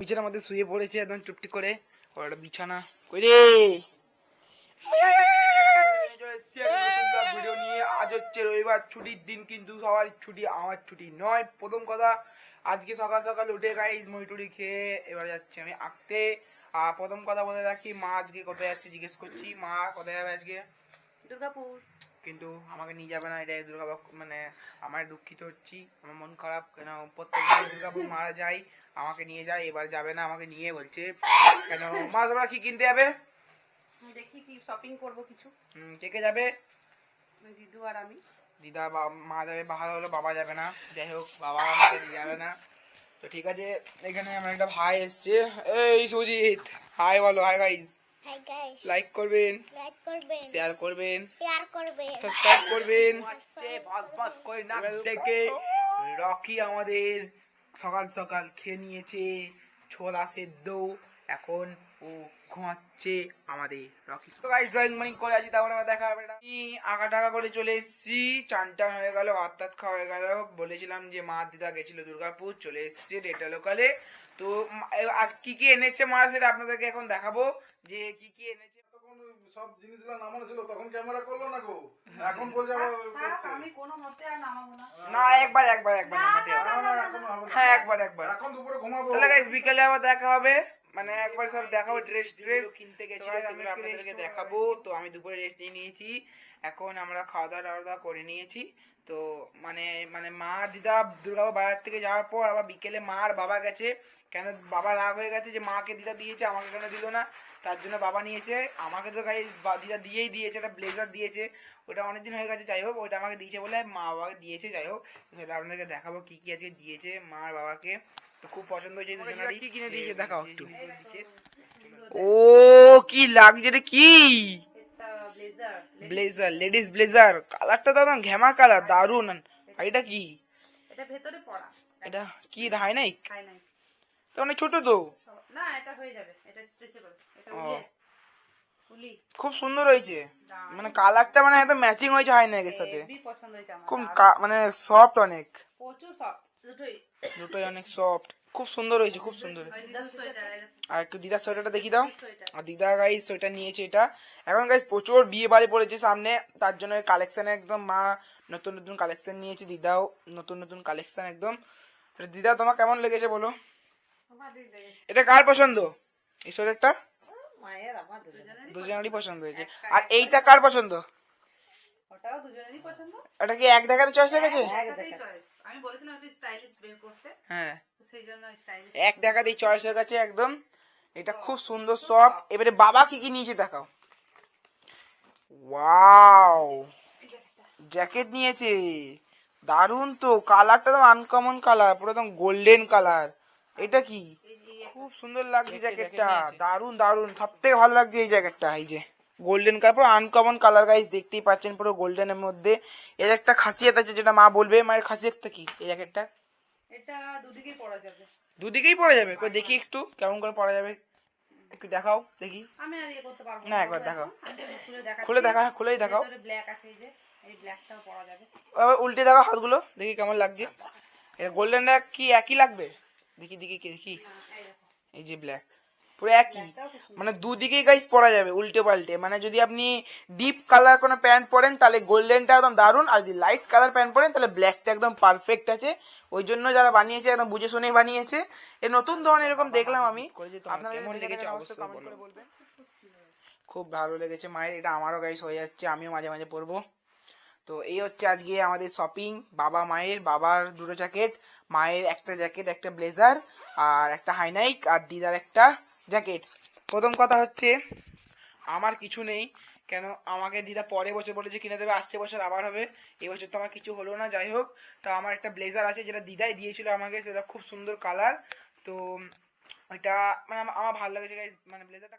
বিছানার মধ্যে শুয়ে পড়েছে একদম চুপটি করে। ওর একটা বিছানা কই রে ভিডিও নিয়ে। আজ হচ্ছে রবিবার, ছুটির দিন, কিন্তু সবার ছুটি, আমার ছুটি নয়। প্রথম কথা, আজকে সকাল সকাল উঠে গাইস মুড়ি খেয়ে এবার যাচ্ছি আমি আঁকতে। আর প্রথম কথা বলে রাখি, মা আজকে কোথায় যাচ্ছে জিজ্ঞেস করছি, মা কোথায় যাবে আজকে? দুর্গাপুর। কিন্তু আমাকে নিয়ে যাবে না, এটাই দুর্গাপুর, মানে আমার দুঃখিত হচ্ছি, আমার মন খারাপ। কেন প্রত্যেকবার দুর্গাপুর মারা যায়, আমাকে নিয়ে যায়, এবার যাবে না, আমাকে নিয়ে বলছে কেন? মা তোমরা কি কিনতে যাবে? দেখি কি শপিং করব কিছু। কে কে যাবে? দিদু আর আমি। দিদা মা যাবে, ভালো হলো, বাবা যাবে না। যাই হোক, বাবা আমাকে নিয়ে যাবে না, তো ঠিক আছে। এখানে আমার একটা ভাই এসছে, এই সুজিত, হাই বলো। হাই গাইস, লাইক করবেন, শেয়ার করবেন, সাবস্ক্রাইব করবেন। বস বস করে না দেখে রকি আমাদের সকাল সকাল খেয়ে নিয়েছে ছোলা সেদ্ধ, এখন ও ঘুমাচ্ছে আমাদের রকি। তো গাইস ড্রয়িং মানিং করে আছি, তারপরে দেখা হবে। আঁকা টাকা করে চলে এসেছি, চান টান হয়ে গেল, ভাত টাত খাওয়া হয়ে গেল। বলেছিলাম যে মা দিদা গেছিল দুর্গাপুর, চলে এসছে ডেটা লোকালে। তো আজ কি কি এনেছে মা সেটা আপনাদেরকে এখন দেখাবো, যে কি কি এনেছে। সব জিনিসগুলো নামানো ছিল, তখন ক্যামেরা করলো না গো, এখন বলছে আবার আমি কোনো মতে আর নামাবো না। না, একবার নামাতে হবে। হ্যাঁ, একবার এখন দুপুরে ঘুমাবো। তাহলে গাইস বিকেলে আবার দেখা হবে, মানে একবার সব দেখাবো। ড্রেস কিনতে গেছিল, সেগুলো আপনাদেরকে দেখাবো। তো আমি দুপুরে রেস্ট নিয়ে নিয়েছি, এখন আমরা খাওয়া দাওয়া করে নিয়েছি। তো মানে মানে মা দিদা দুর্গাপুর বাজার থেকে যাওয়ার পর আবার বিকেলে মা আর বাবা গেছে। কেন বাবা রাগ হয়ে গেছে যে মাকে দিদা দিয়েছে, আমাকে কেন দিল না, তার জন্য বাবা নিয়েছে। আমাকে তো গাইস দিদা দিয়েই দিয়েছে, একটা ব্লেজার দিয়েছে, ওটা অনেকদিন হয়ে গেছে। যাই হোক, ওইটা আমাকে দিয়েছে বলে মা বাবাকে দিয়েছে। যাই হোক, সেটা আপনাদেরকে দেখাবো কি কি আজকে দিয়েছে মা আর বাবাকে। তো খুব পছন্দ হয়েছে দুজনেরই। কি কিনে দিয়েছে দেখাও একটু। ও কি লাগছে রে, কি এটা ব্লেজার। ব্লেজার, লেডিস ব্লেজার, কালারটা তো একদম ঘ্যামা কালার, দারুন। আর এটা কি? এটা ভেতরে পড়া। এটা কি হাই নাই? খাই নাই তো অনেক ছোট তো। না, এটা হয়ে যাবে, এটা স্ট্রেচেবল। এটা উলি খুব সুন্দর হয়েছে, মানে কালারটা মানে একদম ম্যাচিং হয়েছে হাই নেকের সাথে। হেভি পছন্দ হয়েছে আমার। খুব মানে সফট, অনেক প্রচুর সফট, দুটোই অনেক সফট, খুব সুন্দর হয়েছে, খুব সুন্দর। আর একটু দিদার সোয়েটারটা দেখি দাও। আর দিদা গাইস সোয়েটার নিয়েছে এটা। এখন গাইস প্রচুর বিয়ে বাড়ি পড়েছে সামনে, তার জন্য কালেকশন একদম মা নতুন নতুন কালেকশন নিয়েছে, দিদাও নতুন নতুন কালেকশন একদম। দিদা তোমার কেমন লেগেছে বলো? এটা কার পছন্দ এই সোয়েটারটা? মায়ের আমার দুজনেরই পছন্দ হয়েছে। আর এইটা কার পছন্দ? ওটাও দুজনেরই পছন্দ। এটা কি এক দেখাতে চয়েস হয়ে গেছে? আমি বলেছিলাম একটু স্টাইলিশ বের করতে, হ্যাঁ, সেই জন্য স্টাইলিশ এক দেখাতেই চয়েস হয়ে গেছে একদম। এটা খুব সুন্দর সফট। এবারে বাবা কি কি নিয়েছে দেখাও। ওয়াও, জ্যাকেট নিয়েছে, দারুন তো। কালারটা তো আনকমন কালার, পুরো একদম গোল্ডেন কালার। এটা কি? খুব সুন্দর লাগছে জ্যাকেটটা, দারুন দারুন। সব থেকে ভালো লাগছে এই জ্যাকেটটা, এই যে গোল্ডেন কালার, পুরো আনকমন কালার গাইস, দেখতেই পাচ্ছেন পুরো গোল্ডেনের মধ্যে। এর একটা খাসিয়ত আছে, যেটা মা বলবে। মায়ের খাসিয়তটা কি এই জ্যাকেটটা? এটা দুদিকেই পরা যাবে। দুদিকেই পরা যাবে? কই দেখি একটু কেমন করে পরা যাবে, একটু দেখাও দেখি। আমি আর করতে পারবো না, একবার দেখাও, খুলে দেখা, খুলেই দেখাও। ভিতরে ব্ল্যাক আছে, এই যে এই ব্ল্যাকটাও পরা যাবে। আবার উল্টে দেখাও হাতগুলো, দেখি কেমন লাগছে। এটা গোল্ডেনটা কি একই লাগবে? দেখি দেখি দেখি, এই দেখো, এই যে ব্ল্যাক, পুরো একই, মানে দুদিকেই গাইস পরা যাবে উল্টে পাল্টে। মানে যদি আপনি ডিপ কালার কোনো প্যান্ট পরেন তাহলে গোল্ডেনটা একদম দারুন, আর যদি লাইট কালার প্যান্ট পরেন তাহলে ব্ল্যাকটা একদম পারফেক্ট আছে। ওই জন্য যারা বানিয়েছে একদম বুঝে শুনেই বানিয়েছে। এর নতুন ধরনের এরকম দেখলাম আমি। আপনাদের কেমন লেগেছে অবশ্যই কমেন্ট করে বলবেন। খুব ভালো লেগেছে মায়ের, এটা আমারও গাইস হয়ে যাচ্ছে, আমিও মাঝে মাঝে পরবো। তো এই হচ্ছে আজকে আমাদের শপিং। বাবা মায়ের, বাবার দুটো জ্যাকেট, মায়ের একটা জ্যাকেট, একটা ব্লেজার আর একটা হাইনাইক, আর দিদার একটা জ্যাকেট। প্রথম কথা হচ্ছে আমার কিছু নেই, কেন আমাকে দিদা পরের বছর বলেছে কিনে দেবে, আসছে বছর আবার হবে। এই বছর তো আমার কিছু হলো না। যাই হোক, তো আমার একটা ব্লেজার আছে যেটা দিদাই দিয়েছিল আমাকে, সেটা খুব সুন্দর কালার। তো এটা মানে আমার ভালো লেগেছে গাইস, মানে ব্লেজারটা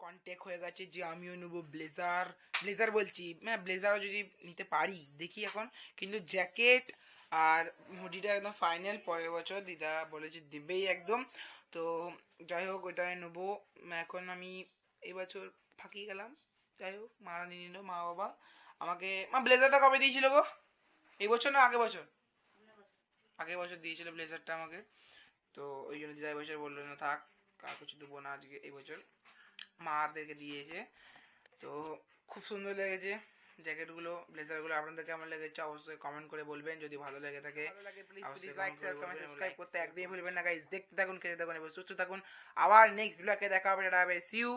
কন্ট্যাক্ট হয়ে গেছে যে আমিও নেবো ব্লেজার। ব্লেজার বলছি, মানে ব্লেজারও যদি নিতে পারি দেখি এখন। কিন্তু জ্যাকেট আর হুডিটা একদম ফাইনাল, পরের বছর দিদা বলেছে দেবেই একদম। তো যাই হোক, ওইটাই নেবো। এখন আমি এই বছর ফাঁকি গেলাম। যাই হোক, মারা নিয়ে নিল মা বাবা আমাকে। মা ব্লেজারটা কবে দিয়েছিল গো? এই বছর না আগের বছর? আগের বছর দিয়েছিল ব্লেজারটা আমাকে। তো ওই জন্য দিদা এবছর বললো না থাক, কার কিছু দেবো না আজকে এই বছর, মাদেরকে দিয়েছে। তো খুব সুন্দর লেগেছে জ্যাকেটগুলো, ব্লেজারগুলো। আপনাদের কেমন লেগেছে অবশ্যই কমেন্ট করে বলবেন। যদি ভালো লেগে থাকে please like share comment subscribe করতে একদমই ভুলবেন না গাইস। দেখতে থাকুন, খেতে থাকুন এবং সুস্থ থাকুন। আবার নেক্সট ব্লগে দেখা হবে। Tata bye, see you.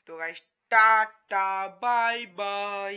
তো গাইস টাটা বাই বাই।